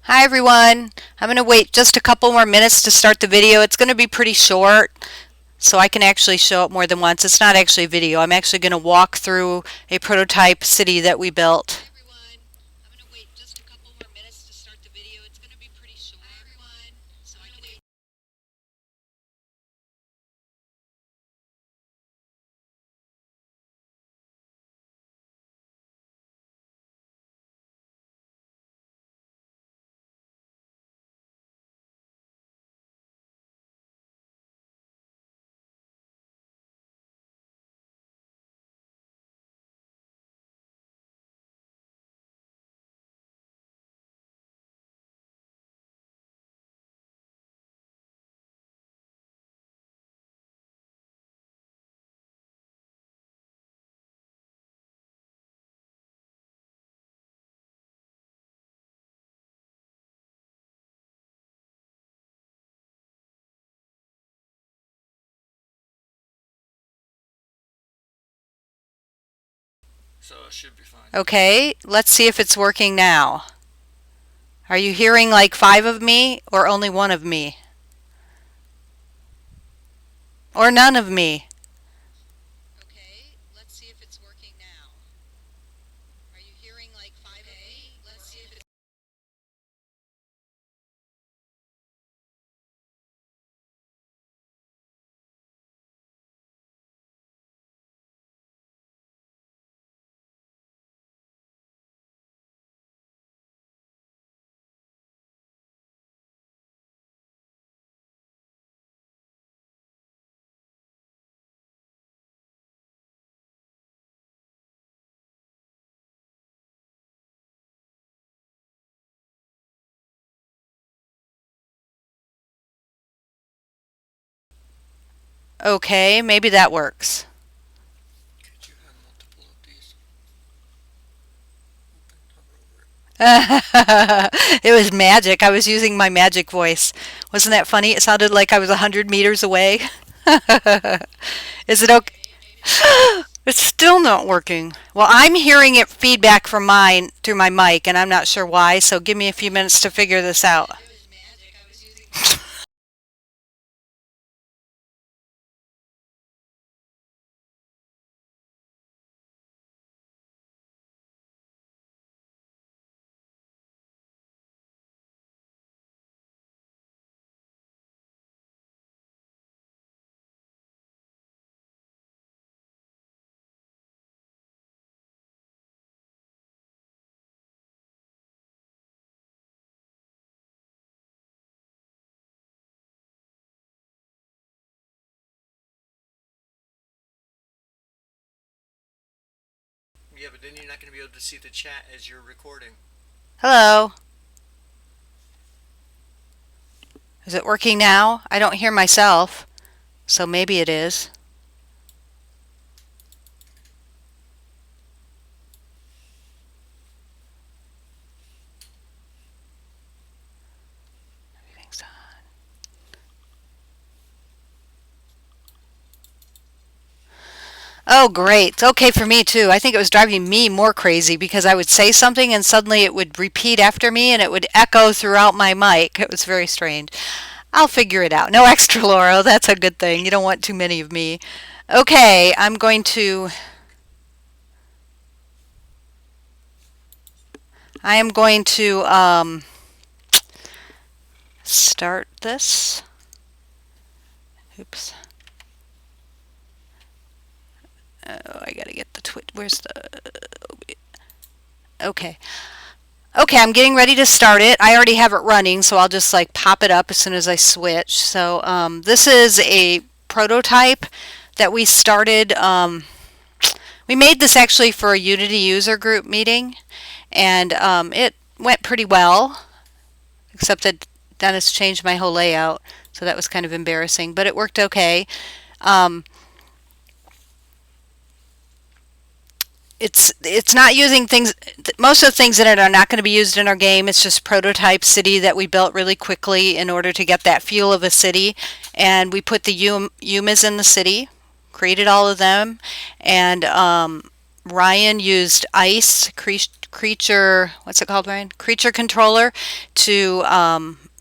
Hi everyone. I'm going to wait just a couple more minutes to start the video. It's going to be pretty short, so I can actually show it more than once. It's not actually a video. I'm actually going to walk through a prototype city that we built. So it should be fine. Okay, let's see if it's working now. Are you hearing like 5 of me or only 1 of me? Or none of me? Okay, maybe that works. Could you have multiple of these? It was magic. I was using my magic voice. Wasn't that funny? It sounded like I was 100 meters away. Is it okay? It's still not working. Well, I'm hearing it feedback from mine through my mic, and I'm not sure why, so give me a few minutes to figure this out. Yeah, but then you're not going to be able to see the chat as you're recording. Hello? Is it working now? I don't hear myself, so maybe it is. Everything's on. Oh, great. It's okay for me too. I think it was driving me more crazy because I would say something and suddenly it would repeat after me and it would echo throughout my mic. It was very strange. I'll figure it out. No extra Laura. That's a good thing. You don't want too many of me. Okay, I am going to start this. Oops. Oh, I gotta get the twit. Where's the? Okay. Okay, I'm getting ready to start it. I already have it running, so I'll just like pop it up as soon as I switch. So this is a prototype that we started. We made this actually for a Unity user group meeting, and it went pretty well, except that Dennis changed my whole layout, so that was kind of embarrassing, but it worked okay. Um, it's not using things. Most of the things in it are not going to be used in our game. It's just prototype city that we built really quickly in order to get that feel of a city, and we put the Yumas in the city, created all of them, and Ryan used ice, creature, what's it called, Brian? Creature controller to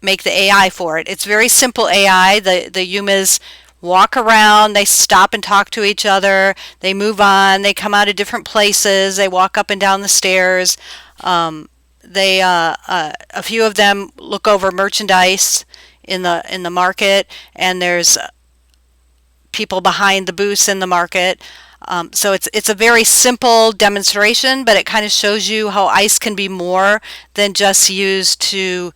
make the AI for it. It's very simple AI. The Yumas walk around, they stop and talk to each other, they move on, they come out of different places, they walk up and down the stairs. They A few of them look over merchandise in the market, and there's people behind the booths in the market. So it's a very simple demonstration, but it kind of shows you how ice can be more than just used to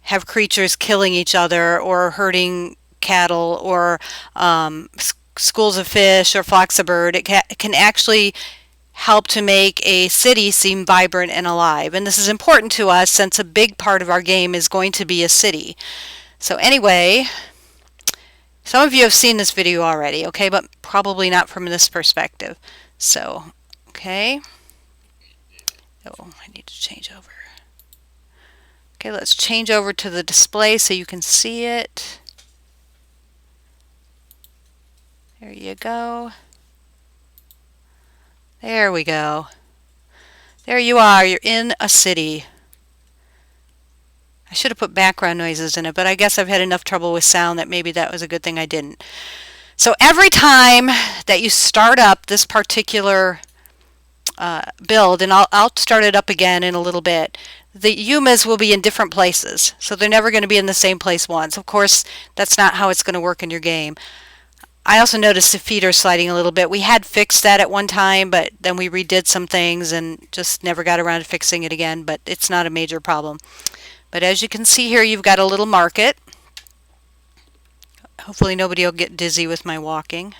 have creatures killing each other or hurting cattle or schools of fish or flocks of bird. It can actually help to make a city seem vibrant and alive. And this is important to us since a big part of our game is going to be a city. So anyway, some of you have seen this video already, okay, but probably not from this perspective. So, okay. Oh, I need to change over. Okay, let's change over to the display so you can see it. There you go. There we go. There you are. You're in a city. I should have put background noises in it, but I guess I've had enough trouble with sound that maybe that was a good thing I didn't. So every time that you start up this particular build, and I'll start it up again in a little bit, the Yumas will be in different places. So they're never going to be in the same place once. Of course, that's not how it's going to work in your game. I also noticed the feet are sliding a little bit. We had fixed that at one time, but then we redid some things and just never got around to fixing it again, but it's not a major problem. But as you can see here, you've got a little market. Hopefully nobody will get dizzy with my walking.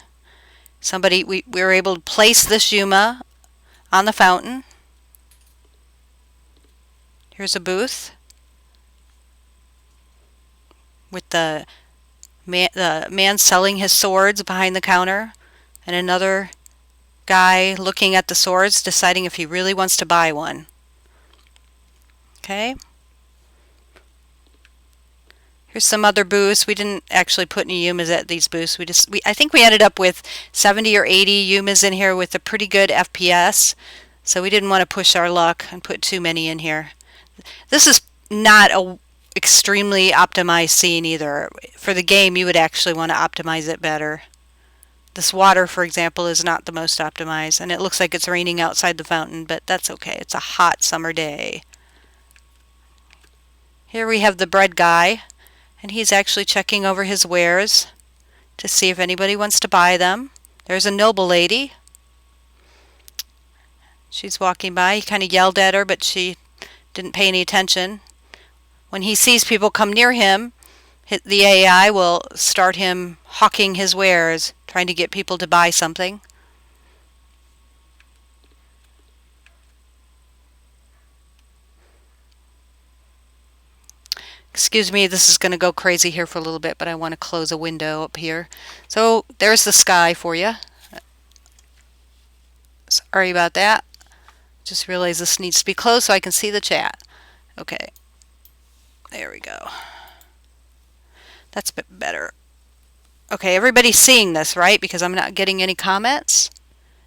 We were able to place this Yuma on the fountain. Here's a booth with the man selling his swords behind the counter, and another guy looking at the swords, deciding if he really wants to buy one. Okay. Here's some other booths. We didn't actually put any Yumas at these booths. I think we ended up with 70 or 80 Yumas in here with a pretty good FPS. So we didn't want to push our luck and put too many in here. This is not a extremely optimized scene either. For the game, you would actually want to optimize it better. This water, for example, is not the most optimized, and it looks like it's raining outside the fountain, but that's okay. It's a hot summer day. Here we have the bread guy, and he's actually checking over his wares to see if anybody wants to buy them. There's a noble lady. She's walking by. He kind of yelled at her, but she didn't pay any attention. When he sees people come near him, the AI will start him hawking his wares, trying to get people to buy something. Excuse me, this is going to go crazy here for a little bit, but I want to close a window up here. So there's the sky for you. Sorry about that. Just realized this needs to be closed so I can see the chat. Okay. There we go. That's a bit better. Okay, everybody's seeing this, right? Because I'm not getting any comments.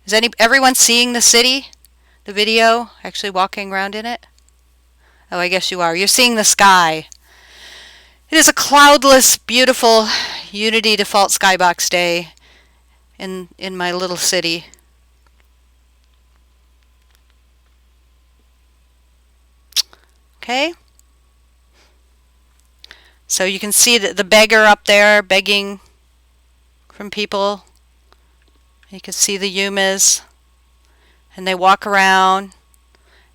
Is everyone seeing the city? The video? Actually walking around in it? Oh, I guess you are. You're seeing the sky. It is a cloudless, beautiful Unity default skybox day in my little city. Okay. So you can see the beggar up there begging from people. You can see the Yumas, and they walk around.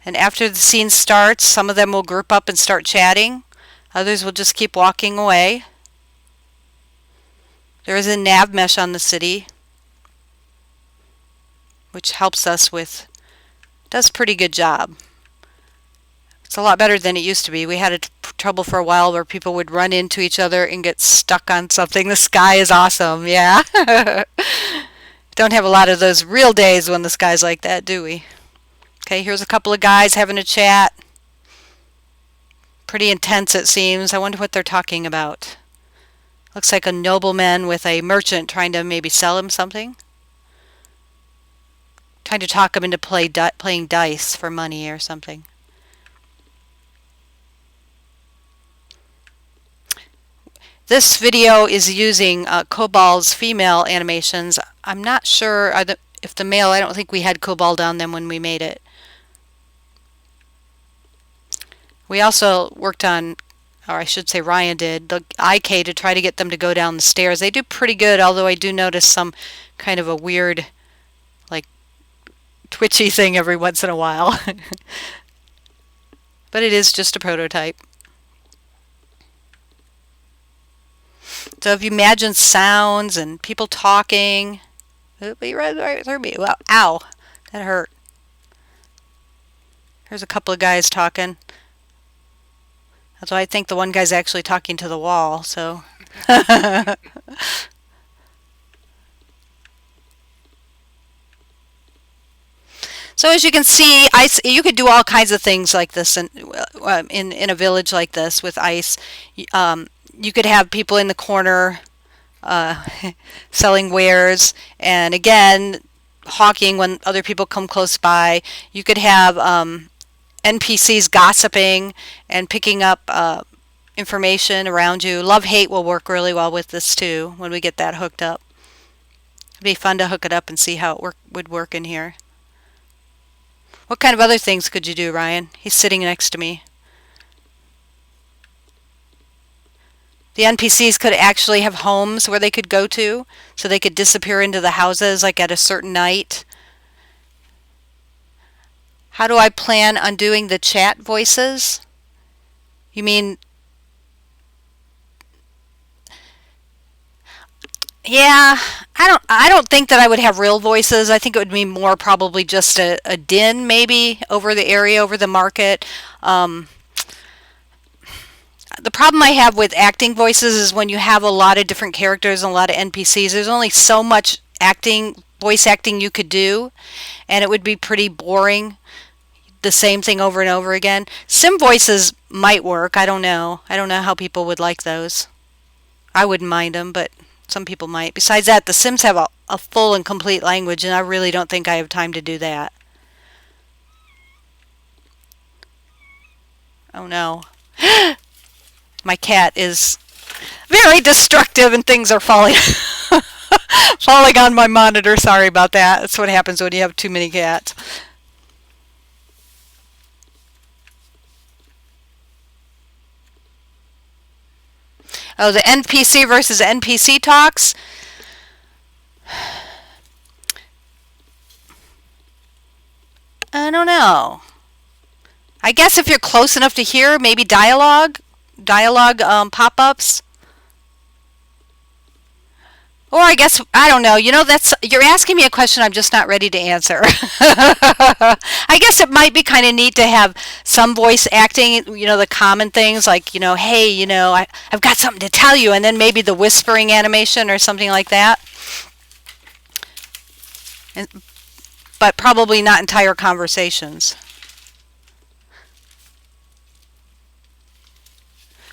And after the scene starts, some of them will group up and start chatting. Others will just keep walking away. There is a nav mesh on the city, which helps us does a pretty good job. It's a lot better than it used to be. We had trouble for a while where people would run into each other and get stuck on something. The sky is awesome, yeah. Don't have a lot of those real days when the sky's like that, do we? Okay, here's a couple of guys having a chat. Pretty intense, it seems. I wonder what they're talking about. Looks like a nobleman with a merchant trying to maybe sell him something. Trying to talk them into playing dice for money or something. This video is using Cobal's female animations. I'm not sure if the male, I don't think we had Cobalt on them when we made it. We also worked on, or I should say Ryan did, the IK to try to get them to go down the stairs. They do pretty good, although I do notice some kind of a weird, like, twitchy thing every once in a while. But it is just a prototype. So if you imagine sounds and people talking, it'll be right through me. Well, ow, that hurt. Here's a couple of guys talking. That's why I think the one guy's actually talking to the wall, so. So as you can see, ice. You could do all kinds of things like this in a village like this with ice. You could have people in the corner uh, selling wares, and again, hawking when other people come close by. You could have NPCs gossiping and picking up information around you. Love hate will work really well with this too when we get that hooked up. It'd be fun to hook it up and see how it would work in here. What kind of other things could you do, Ryan? He's sitting next to me. The NPCs could actually have homes where they could go to, so they could disappear into the houses like at a certain night. How do I plan on doing the chat voices? You mean... Yeah, I don't think that I would have real voices. I think it would be more probably just a din maybe over the area, over the market. The problem I have with acting voices is when you have a lot of different characters and a lot of NPCs, there's only so much voice acting you could do, and it would be pretty boring, the same thing over and over again. Sim voices might work. I don't know. I don't know how people would like those. I wouldn't mind them, but some people might. Besides that, the Sims have a full and complete language, and I really don't think I have time to do that. Oh no. My cat is very destructive and things are falling falling on my monitor. Sorry about that. That's what happens when you have too many cats. Oh, the NPC versus NPC talks. I don't know. I guess if you're close enough to hear, maybe dialogue pop-ups. Or I guess, I don't know, you're asking me a question I'm just not ready to answer. I guess it might be kind of neat to have some voice acting, the common things like, hey, I've got something to tell you, and then maybe the whispering animation or something like that. But probably not entire conversations.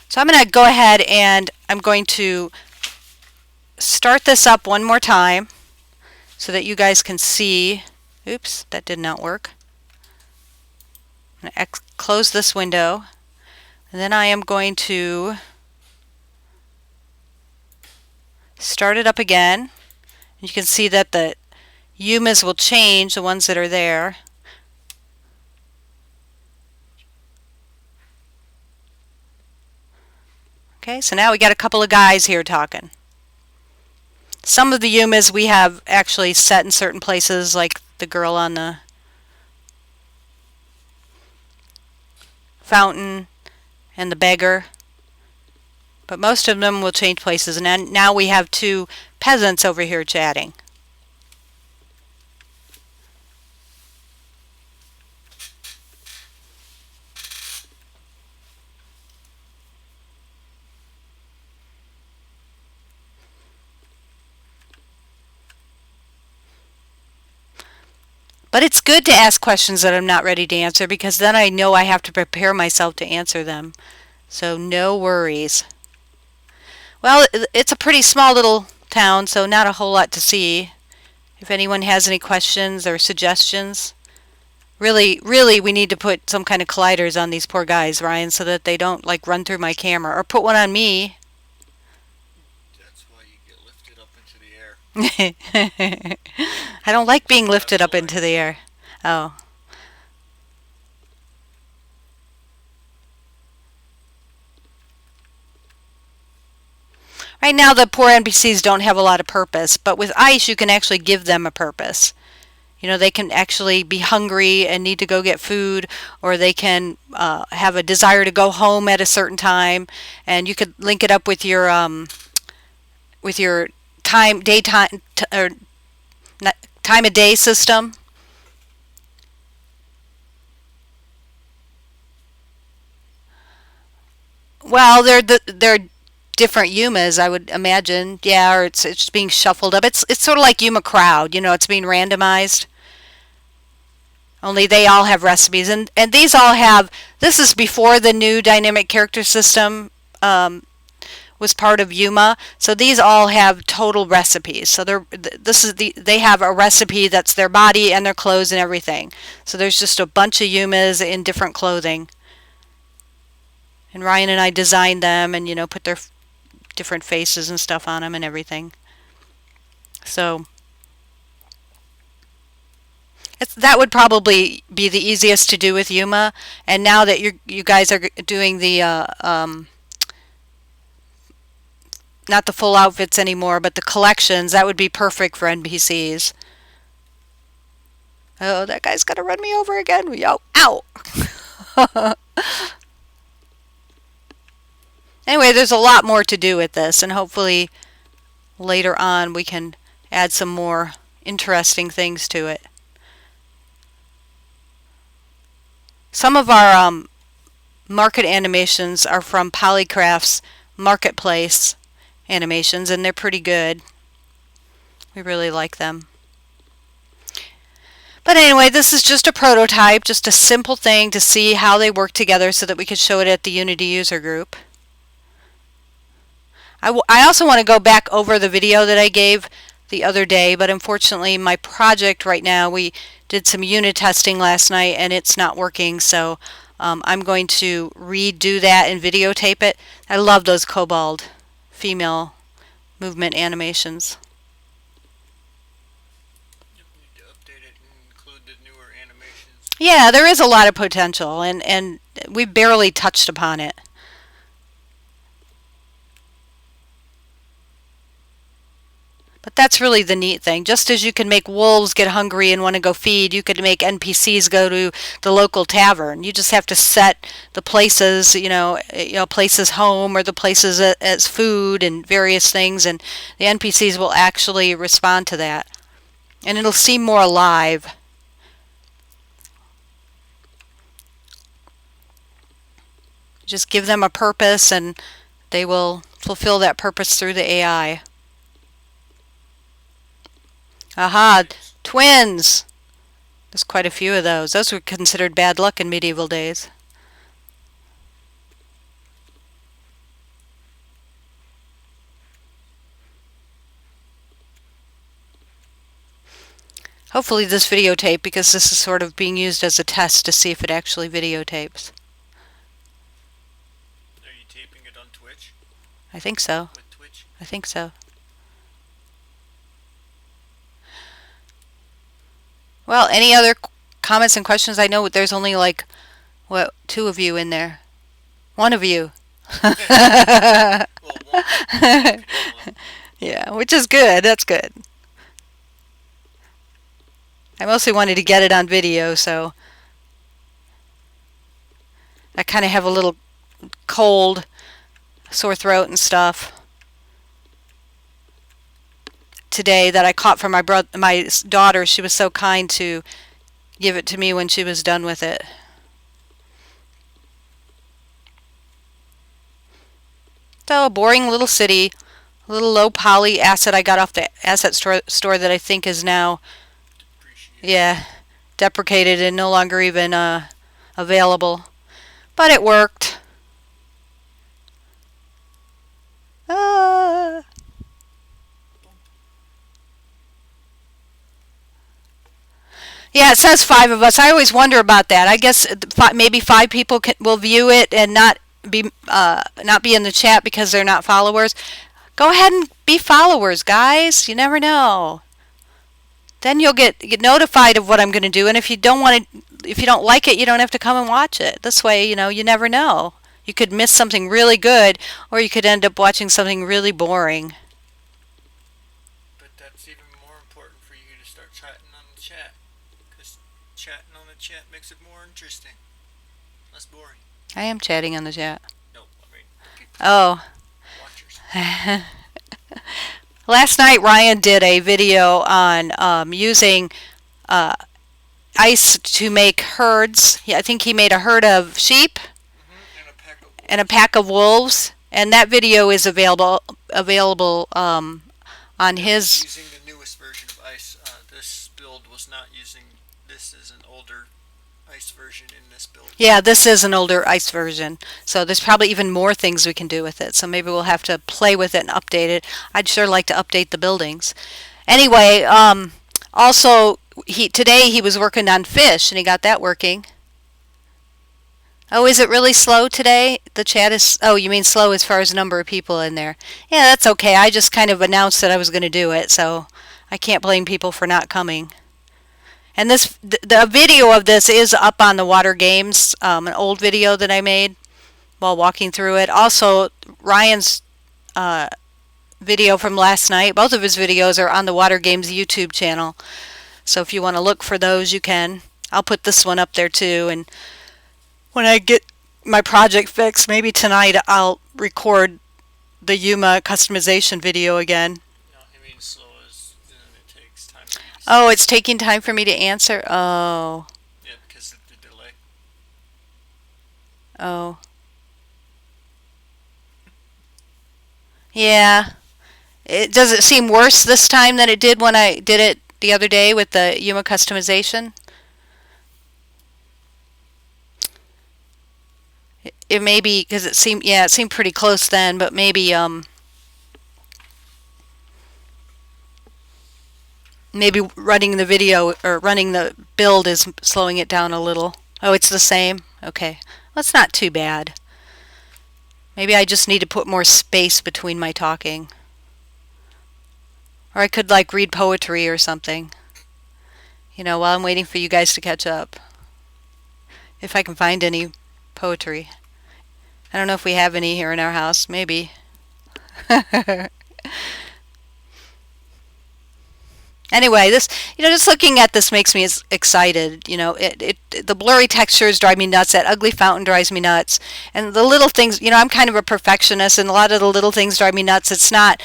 So I'm going to go ahead and I'm going to start this up one more time so that you guys can see. Oops, that did not work. I'm going to close this window, and then I am going to start it up again. You can see that the UMIs will change, the ones that are there. Okay, so now we got a couple of guys here talking. Some of the UMIs we have actually set in certain places, like the girl on the fountain and the beggar. But most of them will change places, and now we have two peasants over here chatting. But it's good to ask questions that I'm not ready to answer, because then I know I have to prepare myself to answer them. So no worries. Well, it's a pretty small little town, so not a whole lot to see. if anyone has any questions or suggestions. Really, really, we need to put some kind of colliders on these poor guys, Ryan, so that they don't like run through my camera, or put one on me. That's why you get lifted up into the air. I don't like being Still have lifted the up into the legs. air. Oh. Right now, the poor NPCs don't have a lot of purpose, but with ice, you can actually give them a purpose. You know, they can actually be hungry and need to go get food, or they can have a desire to go home at a certain time, and you could link it up with your time daytime or time of day system. Well, they're different Yumas, I would imagine. Yeah, or it's being shuffled up. It's sort of like Yuma Crowd. You know, it's being randomized. Only they all have recipes, and these all have. This is before the new dynamic character system was part of Yuma. So these all have total recipes. So they have a recipe that's their body and their clothes and everything. So there's just a bunch of Yumas in different clothing. And Ryan and I designed them and put their different faces and stuff on them and everything. So that would probably be the easiest to do with Yuma. And now that you guys are doing the not the full outfits anymore, but the collections, that would be perfect for NPCs. Oh, that guy's gonna run me over again. Yo, ow! Anyway, there's a lot more to do with this, and hopefully later on we can add some more interesting things to it. Some of our market animations are from Polycraft's marketplace animations, and they're pretty good. We really like them. But anyway, this is just a prototype, just a simple thing to see how they work together so that we could show it at the Unity user group. I also want to go back over the video that I gave the other day, but unfortunately my project right now, we did some unit testing last night and it's not working, so I'm going to redo that and videotape it. I love those kobold female movement animations. You need to update it and include the newer animations. Yeah, there is a lot of potential, and we barely touched upon it. But that's really the neat thing. Just as you can make wolves get hungry and want to go feed, you could make NPCs go to the local tavern. You just have to set the places, places home or the places as food and various things, and the NPCs will actually respond to that. And it'll seem more alive. Just give them a purpose and they will fulfill that purpose through the AI. Aha, twins! There's quite a few of those. Those were considered bad luck in medieval days. Hopefully this videotape, because this is sort of being used as a test to see if it actually videotapes. Are you taping it on Twitch? I think so. With Twitch? I think so. Well, any other comments and questions? I know there's only like, two of you in there. One of you. Well, one. Yeah, which is good. That's good. I mostly wanted to get it on video, so I kind of have a little cold, sore throat and stuff today that I caught from my daughter. She was so kind to give it to me when she was done with it. So, a boring little city, a little low poly asset I got off the asset store that I think is now, yeah, deprecated and no longer even available. But it worked. Ah. Yeah, it says five of us. I always wonder about that. I guess maybe five people will view it and not be in the chat because they're not followers. Go ahead and be followers, guys. You never know. Then you'll get notified of what I'm going to do. And if you don't like it, you don't have to come and watch it. This way, you never know. You could miss something really good, or you could end up watching something really boring. But that's even more important for you to start chatting on the chat, because chatting on the chat makes it more interesting, less boring. I am chatting on the chat. No, I mean the people, Oh. watchers. Last night, Ryan did a video on using ice to make herds. Yeah, I think he made a herd of sheep And a pack of and a wolves. pack of wolves, and that video is available on It was his. using the newest version of ice. This build was not using. This is an older ice version in this build. Yeah, this is an older ice version, so there's probably even more things we can do with it. So maybe we'll have to play with it and update it. I'd sure like to update the buildings. Anyway, also today he was working on fish and he got that working. Oh, is it really slow today? The chat is. Oh, you mean slow as far as number of people in there? Yeah, that's okay. I just kind of announced that I was going to do it, so I can't blame people for not coming. And the video of this is up on the Water Games, an old video that I made while walking through it. Also, Ryan's video from last night. Both of his videos are on the Water Games YouTube channel. So if you want to look for those, you can. I'll put this one up there too. And when I get my project fixed, maybe tonight I'll record the Yuma customization video again. No, I mean slow as it takes time for you to Oh, it's taking time for me to answer? Oh. Yeah, because of the delay. Oh. Yeah. Does it seem worse this time than it did when I did it the other day with the Yuma customization? It may be because it seemed pretty close then, but maybe running the video or running the build is slowing it down a little. Oh, it's the same? Okay. Well, it's not too bad. Maybe I just need to put more space between my talking. Or I could read poetry or something. While I'm waiting for you guys to catch up. If I can find any poetry. I don't know if we have any here in our house. Maybe. Anyway, just looking at this makes me excited. The blurry textures drive me nuts. That ugly fountain drives me nuts. And the little things, I'm kind of a perfectionist, and a lot of the little things drive me nuts. It's not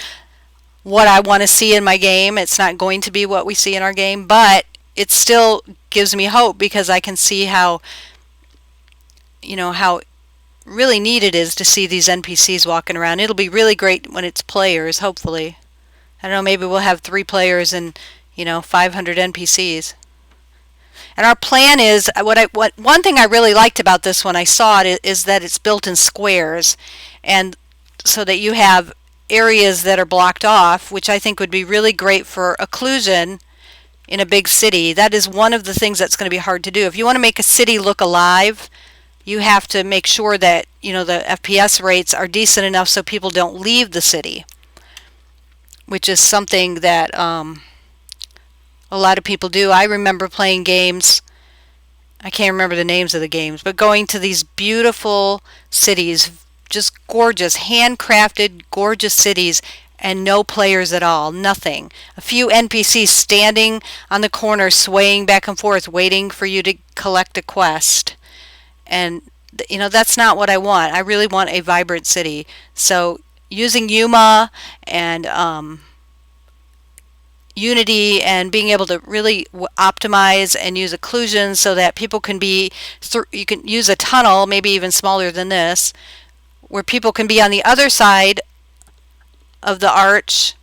what I want to see in my game. It's not going to be what we see in our game, but it still gives me hope because I can see how really neat it is to see these NPCs walking around. It'll be really great when it's players, hopefully. I don't know, maybe we'll have 3 players and 500 NPCs. And our plan is one thing I really liked about this when I saw it is that it's built in squares, and so that you have areas that are blocked off, which I think would be really great for occlusion in a big city. That is one of the things that's going to be hard to do. If you want to make a city look alive, you have to make sure that the FPS rates are decent enough so people don't leave the city, which is something that a lot of people do. I remember playing games, I can't remember the names of the games, but going to these beautiful cities, just gorgeous, handcrafted, gorgeous cities, and no players at all, nothing. A few NPCs standing on the corner, swaying back and forth, waiting for you to collect a quest. And, that's not what I want. I really want a vibrant city. So using Yuma and Unity and being able to really optimize and use occlusion so that people can you can use a tunnel, maybe even smaller than this, where people can be on the other side of the arch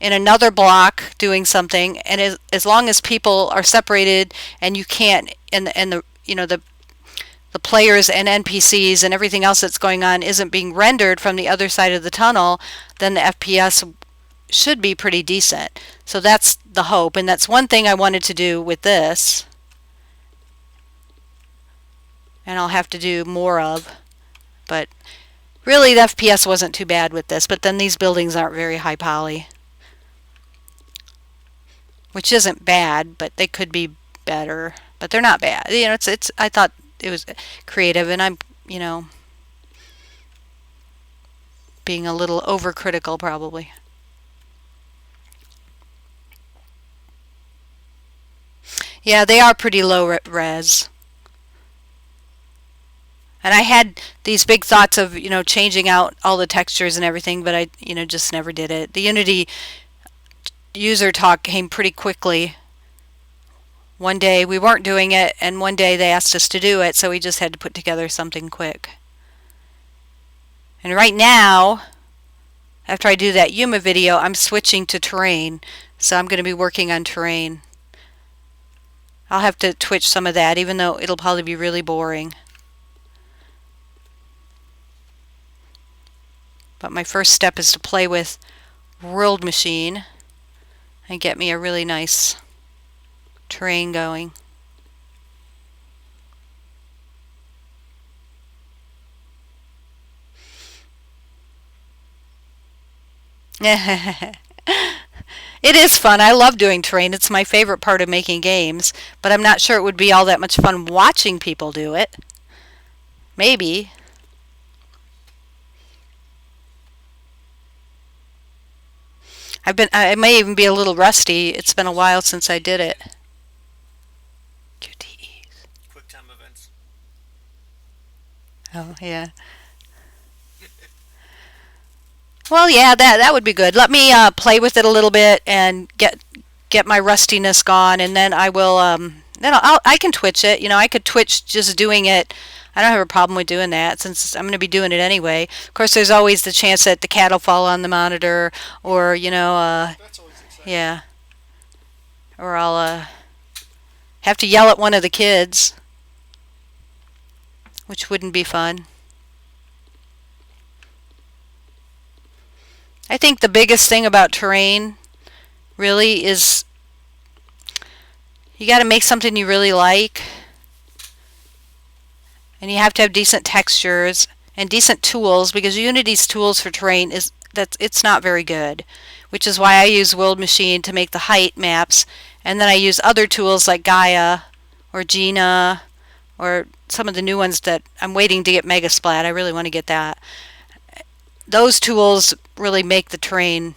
in another block doing something, and as long as people are separated and you can't, and the players and NPCs and everything else that's going on isn't being rendered from the other side of the tunnel, then the FPS should be pretty decent. So that's the hope, and that's one thing I wanted to do with this. and I'll have to do more of. But really, the FPS wasn't too bad with this. But then these buildings aren't very high poly, which isn't bad, but they could be better. But they're not bad. It's. I thought it was creative, and I'm being a little overcritical probably. Yeah, they are pretty low res. And I had these big thoughts of, changing out all the textures and everything, but I, just never did it. The Unity user talk came pretty quickly. One day we weren't doing it, and one day they asked us to do it, so we just had to put together something quick. And right now, after I do that Yuma video, I'm switching to terrain, so I'm going to be working on terrain. I'll have to twitch some of that, even though it'll probably be really boring. But my first step is to play with World Machine and get me a really nice terrain going. It is fun. I love doing terrain. It's my favorite part of making games, but I'm not sure it would be all that much fun watching people do it. Maybe. I may even be a little rusty. It's been a while since I did it. QTEs. QuickTime events. Oh, yeah. Well, yeah, that would be good. Let me play with it a little bit and get my rustiness gone, and then I will. Then I can twitch it. I could twitch just doing it. I don't have a problem with doing that since I'm going to be doing it anyway. Of course, there's always the chance that the cat will fall on the monitor, or That's always exciting. yeah, or I'll have to yell at one of the kids, which wouldn't be fun. I think the biggest thing about terrain really is you got to make something you really like, and you have to have decent textures and decent tools, because Unity's tools for terrain it's not very good, which is why I use World Machine to make the height maps, and then I use other tools like Gaia or Gina or some of the new ones that I'm waiting to get Megasplat. I really want to get that. Those tools really make the terrain,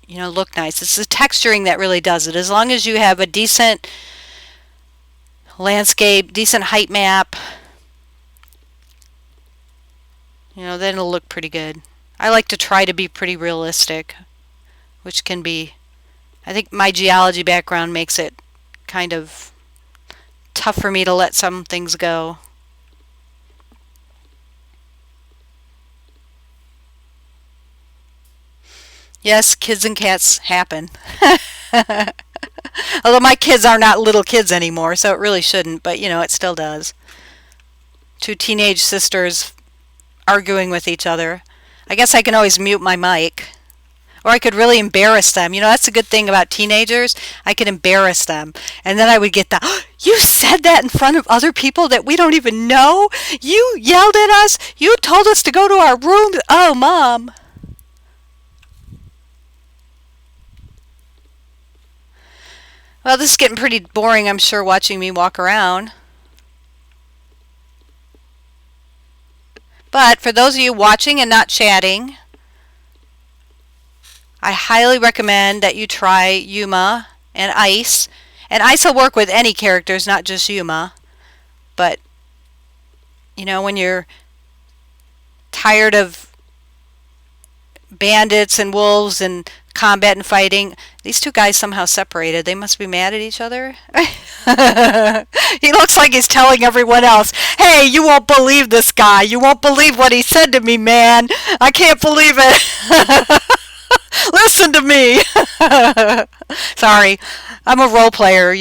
look nice. It's the texturing that really does it. As long as you have a decent landscape, decent height map, then it'll look pretty good. I like to try to be pretty realistic, which can be, I think my geology background makes it kind of tough for me to let some things go. Yes, kids and cats happen. Although my kids are not little kids anymore, so it really shouldn't, but it still does. Two teenage sisters arguing with each other. I guess I can always mute my mic. Or I could really embarrass them. That's a good thing about teenagers. I could embarrass them. And then I would get the, "Oh, you said that in front of other people that we don't even know? You yelled at us? You told us to go to our room? Oh, Mom." Well, this is getting pretty boring, I'm sure, watching me walk around. But for those of you watching and not chatting, I highly recommend that you try Yuma and Ice. And Ice will work with any characters, not just Yuma. But, when you're tired of bandits and wolves and combat and fighting, these two guys somehow separated. They must be mad at each other. He looks like he's telling everyone else, "Hey, you won't believe this guy. You won't believe what he said to me, man. I can't believe it." Listen to me. Sorry, I'm a role player,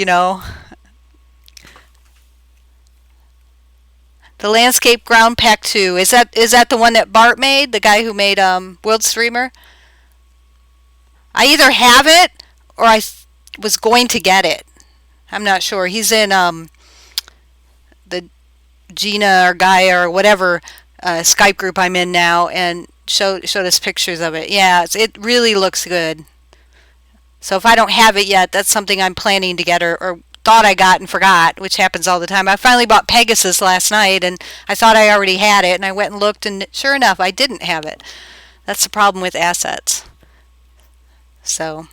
The Landscape Ground Pack 2. Is that the one that Bart made? The guy who made World Streamer? I either have it or was going to get it. I'm not sure. He's in the Gina or Gaia or whatever Skype group I'm in now, and showed us pictures of it. Yeah, it really looks good. So if I don't have it yet, that's something I'm planning to get, or thought I got and forgot, which happens all the time. I finally bought Pegasus last night, and I thought I already had it, and I went and looked, and sure enough, I didn't have it. That's the problem with assets. So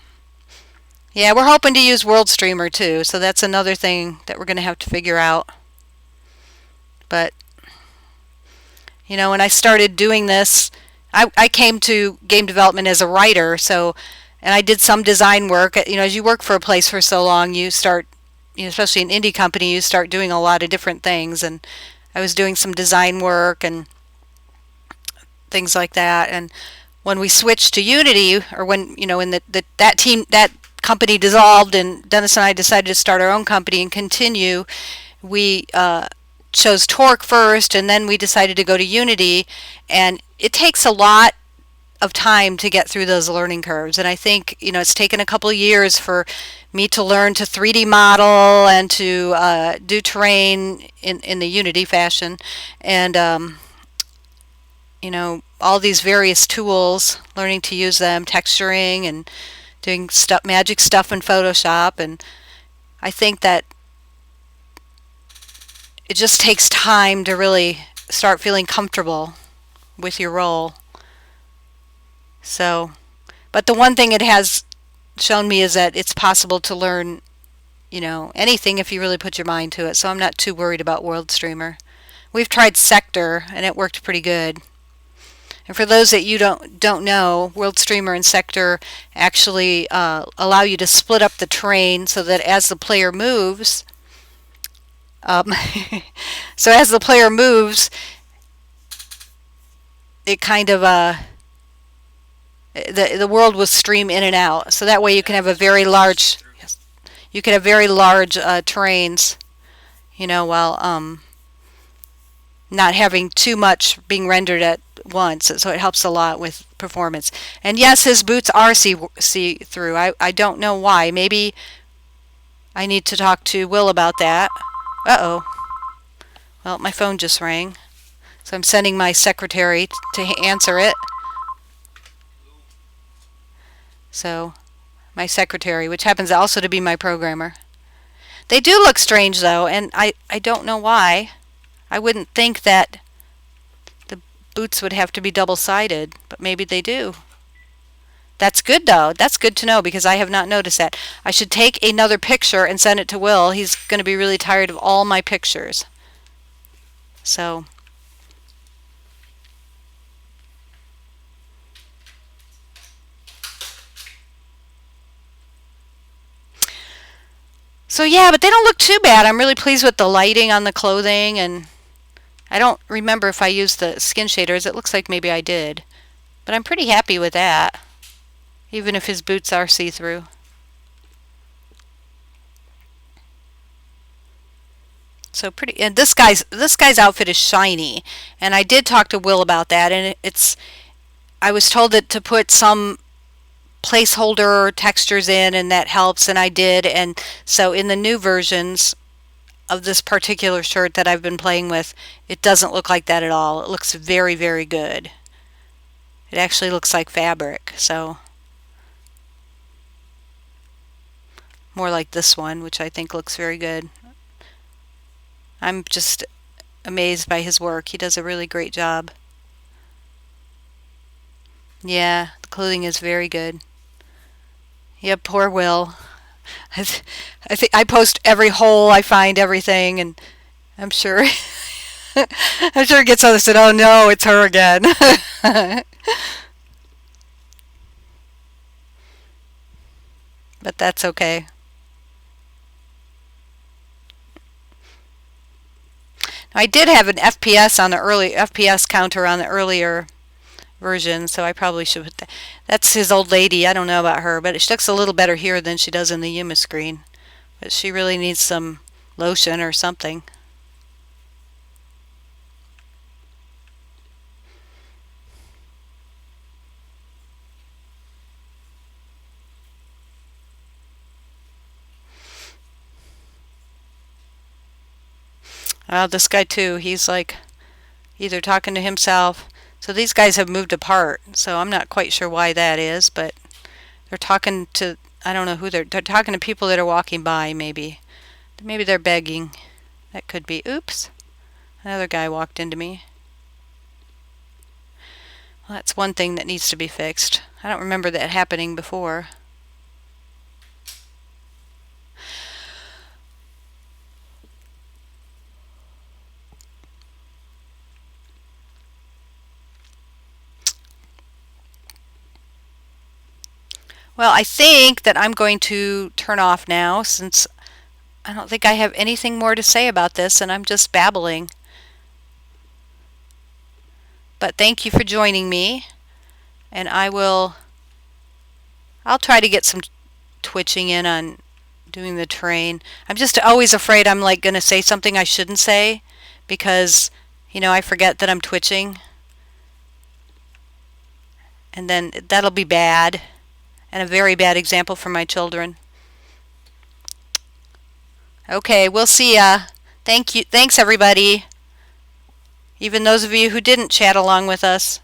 yeah, we're hoping to use World Streamer too, so that's another thing that we're going to have to figure out. But when I started doing this, I came to game development as a writer, so and I did some design work. As you work for a place for so long, you start, especially an indie company, you start doing a lot of different things. And I was doing some design work and things like that. And when we switched to Unity, or when that team, that company dissolved, and Dennis and I decided to start our own company and continue, we chose Torque first, and then we decided to go to Unity. And it takes a lot of time to get through those learning curves. And I think it's taken a couple of years for me to learn to 3D model and to do terrain in the Unity fashion, and all these various tools, learning to use them, texturing and doing magic stuff in Photoshop. And I think that it just takes time to really start feeling comfortable with your role. So, but the one thing it has shown me is that it's possible to learn, anything if you really put your mind to it. So I'm not too worried about World Streamer. We've tried Sector, and it worked pretty good. And for those that you don't know, World Streamer and Sector actually allow you to split up the terrain so that as the player moves, um, so as the player moves, it kind of the world will stream in and out. So that way you can have a very large, you can have very large terrains, while not having too much being rendered at once. So it helps a lot with performance. And yes, his boots are see through. I don't know why. Maybe I need to talk to Will about that. Uh-oh. Well, my phone just rang. So I'm sending my secretary to answer it. So my secretary, which happens also to be my programmer. They do look strange though, and I don't know why. I wouldn't think that the boots would have to be double-sided, but maybe they do. That's good though. That's good to know because I have not noticed that. I should take another picture and send it to Will. He's going to be really tired of all my pictures. So yeah, but they don't look too bad. I'm really pleased with the lighting on the clothing, and I don't remember if I used the skin shaders. It looks like maybe I did. But I'm pretty happy with that, even if his boots are see-through. So pretty, and this guy's outfit is shiny, and I did talk to Will about that, and I was told that to put some placeholder textures in, and that helps, and I did. And so in the new versions of this particular shirt that I've been playing with, it doesn't look like that at all. It looks very, very good. It actually looks like fabric, so more like this one, which I think looks very good. I'm just amazed by his work. He does a really great job. Yeah, the clothing is very good. Yep, poor Will. I think I post every hole I find, everything, and I'm sure I'm sure it gets others said, "Oh no, it's her again." But that's okay. I did have an FPS on the early FPS counter on the earlier version, so I probably should put that. That's his old lady. I don't know about her, but she looks a little better here than she does in the Yuma screen. But she really needs some lotion or something. This guy too. He's like either talking to himself. So these guys have moved apart. So I'm not quite sure why that is, but they're talking to, I don't know who they're talking to people that are walking by maybe. Maybe they're begging. That could be. Oops. Another guy walked into me. Well, that's one thing that needs to be fixed. I don't remember that happening before. Well, I think that I'm going to turn off now since I don't think I have anything more to say about this and I'm just babbling. But thank you for joining me, and I'll try to get some twitching in on doing the train. I'm just always afraid I'm like going to say something I shouldn't say because I forget that I'm twitching and then that'll be bad and a very bad example for my children. Okay, we'll see ya. Thank you. Thanks everybody. Even those of you who didn't chat along with us.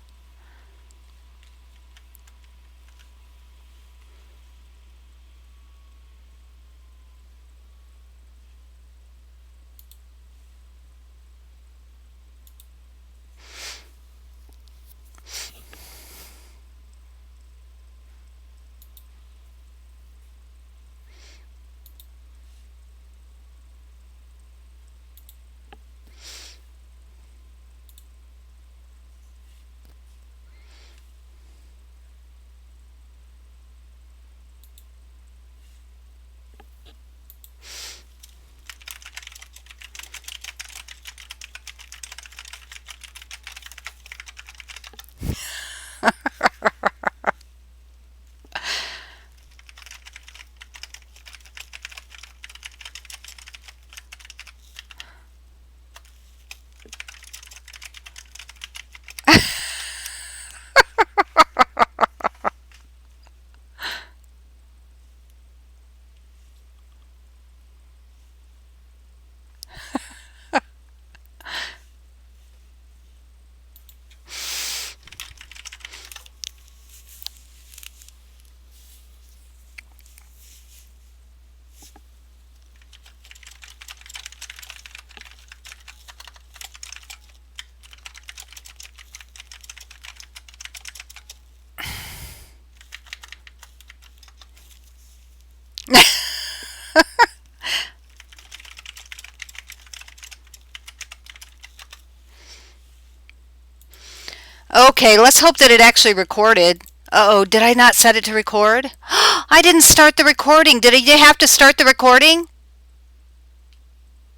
Okay, let's hope that it actually recorded. Uh-oh, did I not set it to record? I didn't start the recording. Did I have to start the recording?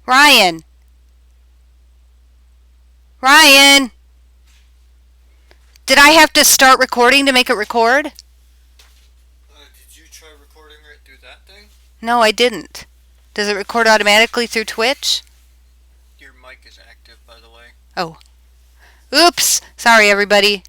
Ryan. Ryan. Did I have to start recording to make it record? Did you try recording right through that thing? No, I didn't. Does it record automatically through Twitch? Your mic is active, by the way. Oh. Oops. Sorry, everybody.